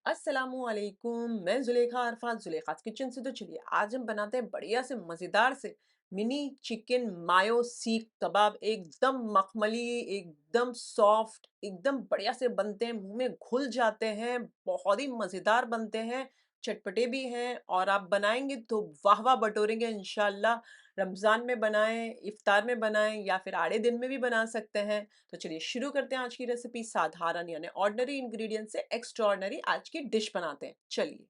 अस्सलामुअलैकुम। मैं जुलेखा अरफात जुलेखा's किचन से। तो चलिए आज हम बनाते हैं बढ़िया से मज़ेदार से मिनी चिकन मायो सीख कबाब। एकदम मखमली, एकदम सॉफ्ट, एकदम बढ़िया से बनते हैं, मुंह में घुल जाते हैं, बहुत ही मज़ेदार बनते हैं, चटपटे भी हैं और आप बनाएंगे तो वाह वाह बटोरेंगे इंशाल्लाह। रमज़ान में बनाएं, इफ्तार में बनाएं या फिर आड़े दिन में भी बना सकते हैं। तो चलिए शुरू करते हैं आज की रेसिपी। साधारण यानी ऑर्डिनरी इंग्रेडिएंट से एक्स्ट्राऑर्डिनरी आज की डिश बनाते हैं। चलिए,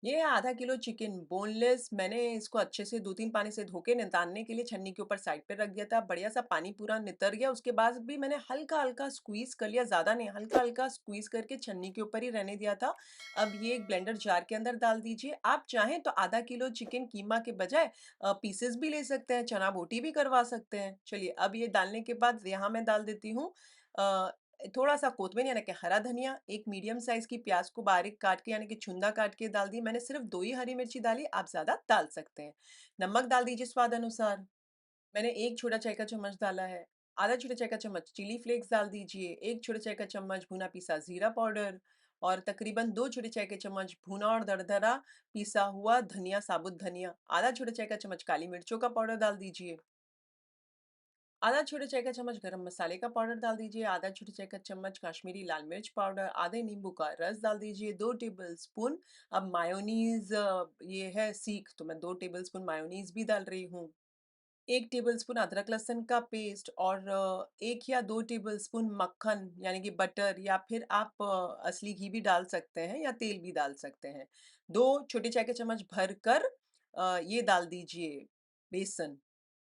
ये है आधा किलो चिकन बोनलेस। मैंने इसको अच्छे से 2-3 पानी से धो के नितारने के लिए छन्नी के ऊपर साइड पे रख दिया था। बढ़िया सा पानी पूरा नितर गया। उसके बाद भी मैंने हल्का-हल्का स्क्वीज़ कर लिया, ज़्यादा नहीं, हल्का-हल्का स्क्वीज़ करके छन्नी के ऊपर ही रहने दिया था। अब ये एक ब्लेंडर जार के अंदर डाल दीजिए। आप चाहें तो आधा किलो चिकन कीमा के बजाय पीसेस भी ले सकते हैं, चना बोटी भी करवा सकते हैं। चलिए, अब ये डालने के बाद यहाँ मैं डाल देती हूँ अ, थोड़ा-सा कोतमीर यानी कि हरा धनिया, एक मीडियम साइज़ की प्याज़ को बारीक काट के यानी कि छुंदा काट के डाल दी। मैंने सिर्फ़ 2 ही हरी मिर्ची डाली, आप ज़्यादा डाल सकते हैं। नमक डाल दीजिए स्वाद अनुसार। मैंने 1 छोटा चाय का चम्मच डाला है। आधा छोटा चाय का चम्मच चिली फ्लेक्स डाल दीजिए, 1 छोटा चाय का चम्मच भुना पिसा ज़ीरा पाउडर और तकरीबन 2 छोटे चाय के चम्मच भुना और दरदरा पिसा हुआ धनिया, साबुत धनिया। आधा छोटा चाय का चम्मच काली मिर्चों का पाउडर डाल दीजिए। आधा छोटे चाय का चम्मच गरम मसाले का पाउडर डाल दीजिए, आधा छोटे चाय का चम्मच कश्मीरी लाल मिर्च पाउडर, आधे नींबू का रस डाल दीजिए, 2 टेबलस्पून अब मायोनीज़ ये है सीख तो मैं 2 टेबलस्पून मायोनीज़ भी डाल रही हूँ। 1 टेबलस्पून अदरक लहसुन का पेस्ट और 1 या 2 टेबलस्पून मक्खन यानी कि बटर या फिर आप असली घी भी डाल सकते हैं या तेल भी डाल सकते हैं। 2 छोटे चाय के चम्मच भरकर ये डाल दीजिए बेसन।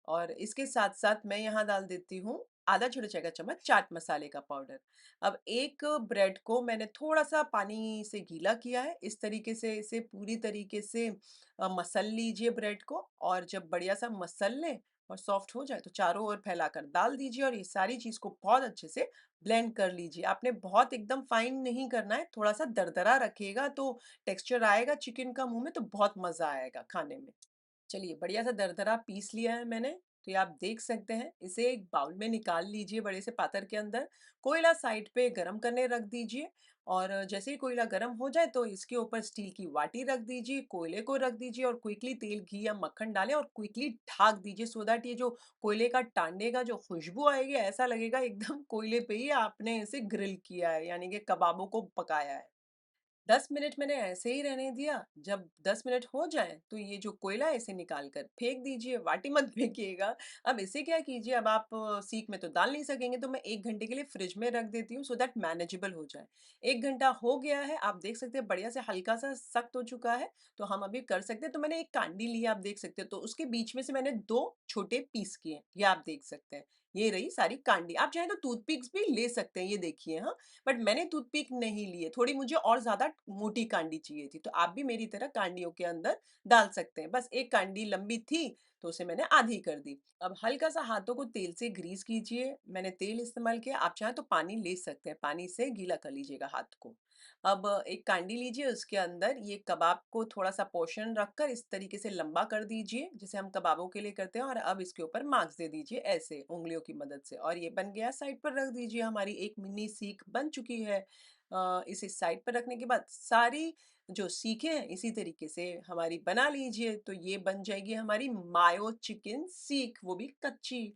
और इसके साथ-साथ मैं यहाँ डाल देती हूँ आधा छोटा चाय का चम्मच चाट मसाले का पाउडर। अब एक ब्रेड को मैंने थोड़ा-सा पानी से गीला किया है। इस तरीके से इसे पूरी तरीके से मसल लीजिए ब्रेड को और जब बढ़िया-सा मसल लें और सॉफ्ट हो जाए तो चारों ओर फैलाकर डाल दीजिए और ये सारी चीज़ को बहुत अच्छे से ब्लेंड कर लीजिए। आपने बहुत एकदम फाइन नहीं करना है, थोड़ा-सा दरदरा रखिएगा तो टेक्सचर आएगा चिकन का मुँह में तो बहुत मज़ा आएगा खाने में। चलिए बढ़िया सा दरदरा पीस लिया है मैंने, तो ये आप देख सकते हैं। इसे एक बाउल में निकाल लीजिए बड़े से पात्र के अंदर। कोयला साइड पे गरम करने रख दीजिए और जैसे ही कोयला गरम हो जाए तो इसके ऊपर स्टील की वाटी रख दीजिए, कोयले को रख दीजिए और क्विकली तेल, घी या मक्खन डालें और क्विकली ढाक दीजिए सो दैट ये जो कोयले का टांडे का जो खुशबू आएगी ऐसा लगेगा एकदम कोयले पे ही आपने इसे ग्रिल किया है, यानी कि कबाबों को पकाया है। 10 मिनट मैंने ऐसे ही रहने दिया। जब 10 मिनट हो जाएँ, तो ये जो कोयला है इसे निकाल कर फेंक दीजिए, वाटी मत फेंकिएगा। अब इसे क्या कीजिए, अब आप सीख में तो डाल नहीं सकेंगे, तो मैं 1 घंटे के लिए फ्रिज में रख देती हूँ सो दैट मैनेजेबल हो जाए। 1 घंटा हो गया है, आप देख सकते हैं बढ़िया से हल्का-सा सख्त हो चुका है, तो हम अभी कर सकते हैं। तो मैंने एक कांडी ली है, आप देख सकते हो, तो उसके बीच में से मैंने 2 छोटे पीस किए हैं, ये आप देख सकते हैं। ये रही सारी कांडी। आप चाहें तो टूथपिक्स भी ले सकते हैं, ये देखिए हाँ। बट मैंने टूथपिक नहीं ली है, थोड़ी मुझे और ज़्यादा मोटी कांडी चाहिए थी, तो आप भी मेरी तरह कांडियों के अंदर डाल सकते हैं। बस एक कांडी लंबी थी, तो उसे मैंने आधी कर दी। अब हल्का-सा हाथों को तेल से ग्रीस कीजिए, मैंने तेल इस्तेमाल किया, आप चाहें तो पानी ले सकते हैं, पानी से गीला कर लीजिएगा हाथ को। अब एक कांडी लीजिए, उसके अंदर ये कबाब को थोड़ा-सा पोर्शन रखकर इस तरीके से लंबा कर दीजिए, जैसे हम कबाबों के लिए करते हैं और अब इसके ऊपर मार्क्स दे दीजिए ऐसे उँगलियों की मदद से और ये बन गया, साइड पर रख दीजिए। हमारी एक मिनी सीख बन चुकी है। इसे साइड पर रखने के बाद सारी जो सीखें हैं इसी तरीके से हमारी बना लीजिए, तो ये बन जाएगी हमारी मायो चिकन सीख, वो भी कच्ची।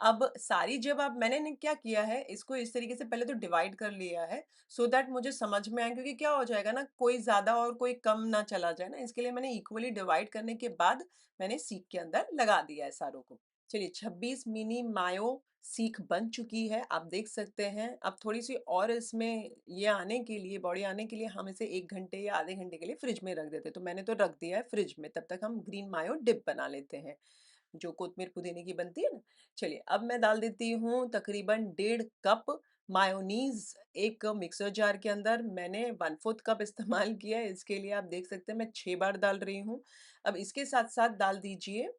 अब सारी जब आप मैंने ने क्या किया है, इसको इस तरीके से पहले तो डिवाइड कर लिया है सो दैट मुझे समझ में आए, क्योंकि क्या हो जाएगा ना, कोई ज़्यादा और कोई कम ना चला जाए ना, इसके लिए मैंने इक्वली डिवाइड करने के बाद मैंने सीख के अंदर लगा दिया है सारों को। चलिए 26 मिनी मायो सीख बन चुकी है, आप देख सकते हैं। अब थोड़ी-सी और इसमें ये आने के लिए, बॉडी आने के लिए हम इसे 1 घंटे या आधे घंटे के लिए फ्रिज में रख देते हैं, तो मैंने तो रख दिया है फ्रिज में, तब तक हम ग्रीन मायो डिप बना लेते हैं, जो कोतमीर पुदीने की बनती है ना। चलिए अब मैं डाल देती हूँ तकरीबन 1.5 कप मायोनीज़ एक मिक्सर जार के अंदर। मैंने 1/4 कप इस्तेमाल किया है, इसके लिए आप देख सकते हैं मैं 6 बार डाल रही हूँ। अब इसके साथ-साथ डाल दीजिए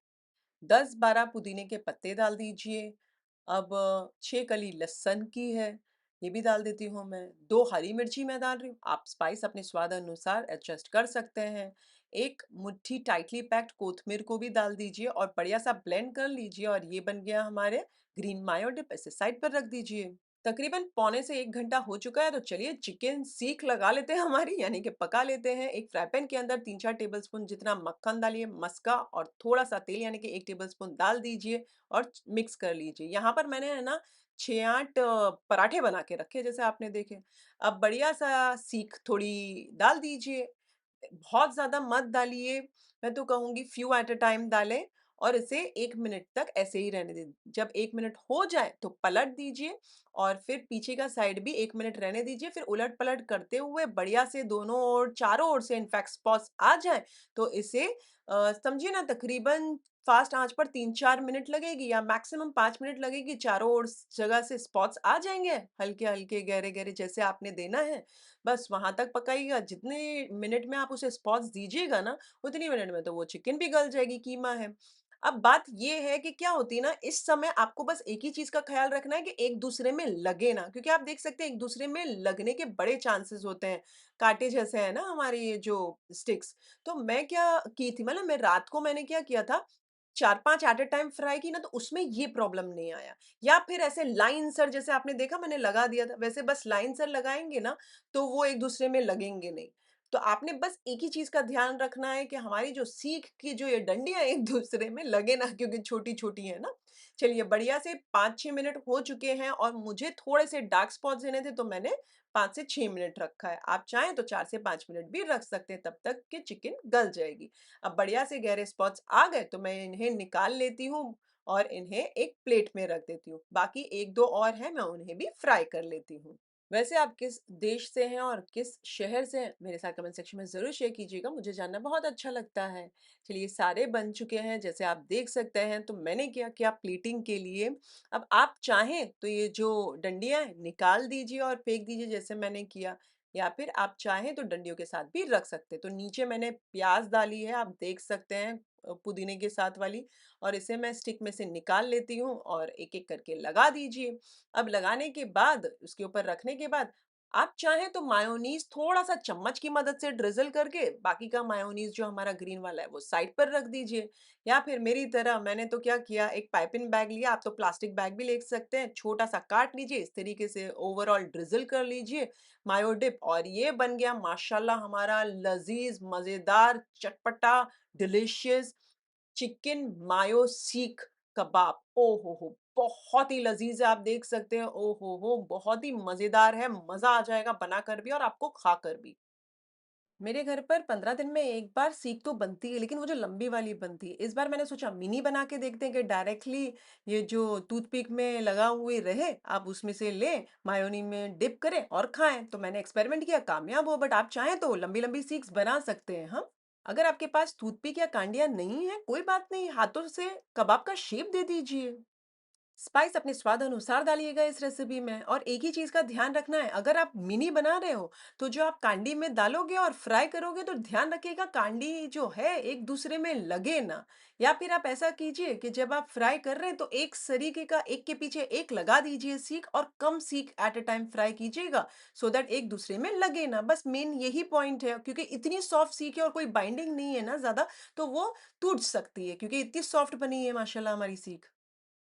10-12 पुदीने के पत्ते डाल दीजिए। अब 6 कली लहसुन की है, ये भी डाल देती हूँ मैं। 2 हरी मिर्ची मैं डाल रही हूँ, आप स्पाइस अपने स्वाद अनुसार एडजस्ट कर सकते हैं। 1 मुट्ठी टाइटली पैक्ड कोथमीर को भी डाल दीजिए और बढ़िया सा ब्लेंड कर लीजिए और ये बन गया हमारे ग्रीन मायो डिप, इसे साइड पर रख दीजिए। तकरीबन पौने से 1 घंटा हो चुका है, तो चलिए चिकन सीख लगा लेते हैं हमारी, यानी कि पका लेते हैं। एक फ्राई पैन के अंदर 3-4 टेबलस्पून जितना मक्खन डालिए, मस्का और थोड़ा-सा तेल यानी कि 1 टेबलस्पून डाल दीजिए और मिक्स कर लीजिए। यहाँ पर मैंने है ना 6-8 पराठे बना के रखे जैसे आपने देखे। अब बढ़िया-सा सीख थोड़ी डाल दीजिए, बहुत ज़्यादा मत डालिए, मैं तो कहूँगी फ्यू एट अ टाइम डालें और इसे 1 मिनट तक ऐसे ही रहने दें। जब 1 मिनट हो जाए तो पलट दीजिए और फिर पीछे का साइड भी 1 मिनट रहने दीजिए, फिर उलट-पलट करते हुए बढ़िया से दोनों ओर, चारों ओर से इनफैक्ट स्पॉट्स आ जाएँ, तो इसे समझिए ना तकरीबन फ़ास्ट आँच पर 3-4 मिनट लगेगी या मैक्सिमम 5 मिनट लगेगी, चारों ओर स जगह से स्पॉट्स आ जाएँगे, हल्के-हल्के, गहरे-गहरे जैसे आपने देना है, बस वहाँ तक पकाइएगा। जितने मिनट में आप उसे स्पॉट्स दीजिएगा ना, उतनी मिनट में तो वो चिकन भी गल जाएगी, कीमा है। अब बात ये है कि क्या होती है ना, इस समय आपको बस एक ही चीज़ का ख़्याल रखना है कि एक-दूसरे में लगे ना, क्योंकि आप देख सकते हैं एक-दूसरे में लगने के बड़े चांसेस होते हैं। काँटे जैसे हैं ना हमारे ये जो स्टिक्स। तो मैं क्या की थी मतलब मैं रात को मैंने क्या किया था, 4-5 एट अ टाइम फ्राई की ना तो उसमें ये प्रॉब्लम नहीं आया। या फिर ऐसे लाइन सर जैसे आपने देखा मैंने लगा दिया था, वैसे बस लाइन सर लगाएँगे ना तो वो एक-दूसरे में लगेंगे नहीं। तो आपने बस एक ही चीज़ का ध्यान रखना है कि हमारी जो सीख की जो ये डंडियाँ एक-दूसरे में लगे ना क्योंकि छोटी-छोटी है ना। चलिए बढ़िया से 5-6 मिनट हो चुके हैं और मुझे थोड़े से डार्क स्पॉट्स देने थे तो मैंने 5 से 6 मिनट रखा है। आप चाहें तो 4 से 5 मिनट भी रख सकते हैं तब तक कि चिकन गल जाएगी। अब बढ़िया से गहरे स्पॉट्स आ गए तो मैं इन्हें निकाल लेती हूँ और इन्हें एक प्लेट में रख देती हूँ। बाकी 1-2 और हैं मैं उन्हें भी फ्राई कर लेती हूँ। वैसे आप किस देश से हैं और किस शहर से हैं? मेरे साथ कमेंट सेक्शन में ज़रूर शेयर कीजिएगा, मुझे जानना बहुत अच्छा लगता है। चलिए सारे बन चुके हैं, जैसे आप देख सकते हैं, तो मैंने क्या किया प्लेटिंग के लिए, अब आप चाहें तो ये जो डंडियाँ हैं, निकाल दीजिए और फेंक दीजिए जैसे मैंने किया, या फिर आप चाहें तो डंडियों के साथ भी रख सकते हैं। तो नीचे मैंने प्याज़ डाली है, आप देख सकते हैं पुदीने के साथ वाली, और इसे मैं स्टिक में से निकाल लेती हूँ और एक-एक करके लगा दीजिए। अब लगाने के बाद उसके ऊपर रखने के बाद आप चाहें तो मायोनीज़ थोड़ा-सा चम्मच की मदद से ड्रिज़ल करके बाकी का मायोनीज़ जो हमारा ग्रीन वाला है वो साइड पर रख दीजिए। या फिर मेरी तरह मैंने तो क्या किया, एक पाइपिंग बैग लिया, आप तो प्लास्टिक बैग भी ले सकते हैं, छोटा-सा काट लीजिए, इस तरीके से ओवरऑल ड्रिज़ल कर लीजिए मायो डिप, और ये बन गया माशाल्लाह हमारा लज़ीज़, मज़ेदार, चटपटा, डिलिशियस चिकन मायो सीख कबाब। ओह हो! बहुत ही लज़ीज़ है, आप देख सकते हैं। ओह हो! बहुत ही मज़ेदार है, मज़ा आ जाएगा बनाकर भी और आपको खाकर भी। मेरे घर पर 15 दिन में 1 बार सीख तो बनती है, लेकिन वो जो लंबी वाली बनती है। इस बार मैंने सोचा मिनी बना के देखते हैं कि डायरेक्टली ये जो टूथपिक में लगा हुए रहे, आप उसमें से लें, मायोनी में डिप करें और खाएँ। तो मैंने एक्सपेरिमेंट किया, कामयाब हुआ, बट आप चाहें तो लंबी-लंबी सीख्स बना सकते हैं, हाँ। अगर आपके पास टूथपिक या कांडिया नहीं है, कोई बात नहीं, हाथों से कबाब का शेप दे दीजिए। स्पाइस अपने स्वाद अनुसार डालिएगा इस रेसिपी में, और एक ही चीज का ध्यान रखना है, अगर आप मिनी बना रहे हो तो जो आप कांडी में डालोगे और फ्राई करोगे तो ध्यान रखिएगा कांडी जो है एक दूसरे में लगे ना। या फिर आप ऐसा कीजिए कि जब आप फ्राई कर रहे हैं तो एक सरीके का एक के पीछे एक लगा दीजिए सीख, और कम सीख एट अ टाइम फ्राई कीजिएगा सो दैट एक दूसरे में लगे ना। बस मेन यही पॉइंट है, क्योंकि इतनी सॉफ्ट सीख है और कोई बाइंडिंग नहीं है ना ज्यादा, तो वो टूट सकती है क्योंकि इतनी सॉफ्ट बनी है माशाल्लाह हमारी सीख।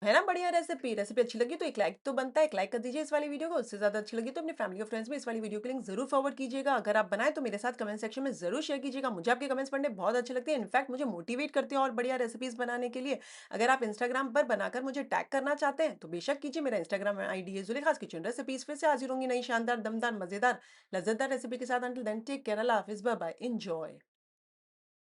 है ना बढ़िया रेसिपी? रेसिपी अच्छी लगी तो एक लाइक तो बनता है, एक लाइक कर दीजिए इस वाली वीडियो को। उससे ज़्यादा अच्छी लगी तो अपने फैमिली और फ्रेंड्स में इस वाली वीडियो की लिंक ज़रूर फॉरवर्ड कीजिएगा। अगर आप बनाएँ तो मेरे साथ कमेंट सेक्शन में ज़रूर शेयर कीजिएगा। मुझे आपके कमेंट्स पढ़ने बहुत अच्छे लगते हैं। इनफैक्ट मुझे मोटिवेट करते हैं और बढ़िया रेसिपीज़ बनाने के लिए। अगर आप इंस्टाग्राम पर बनाकर मुझे टैग करना चाहते हैं तो बेशक कीजिए। मेरा इंस्टाग्राम आईडी है ज़ुलेखास किचन रेसिपीज़। फिर से हाज़िर होंगी नई शानदार, दमदार, मज़ेदार, लज़्ज़तदार रेसिपी के साथ। अंटिल देन टेक केयर, अल्लाह हाफ़िज़, बाय बाय, एन्जॉय।